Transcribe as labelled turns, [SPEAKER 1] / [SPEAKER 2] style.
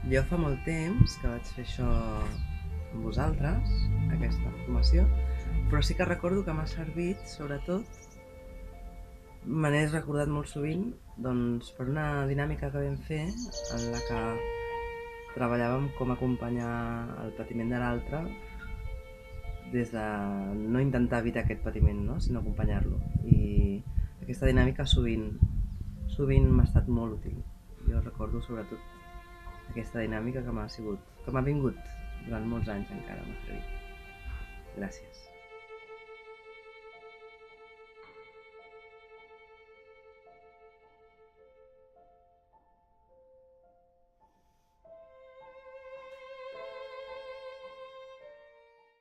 [SPEAKER 1] Jo fa molt temps que vaig fer això amb vosaltres, aquesta formació, però sí que recordo que m'ha servit, sobretot, me n'he recordat molt sovint, doncs, per una dinàmica que vam fer en la que treballàvem com acompanyar el patiment de l'altre des de no intentar evitar aquest patiment, no? Sinó acompanyar-lo. I aquesta dinàmica sovint m'ha estat molt útil. Jo recordo sobretot aquesta dinàmica que m'ha vingut durant molts anys encara, m'ha servit. Gràcies.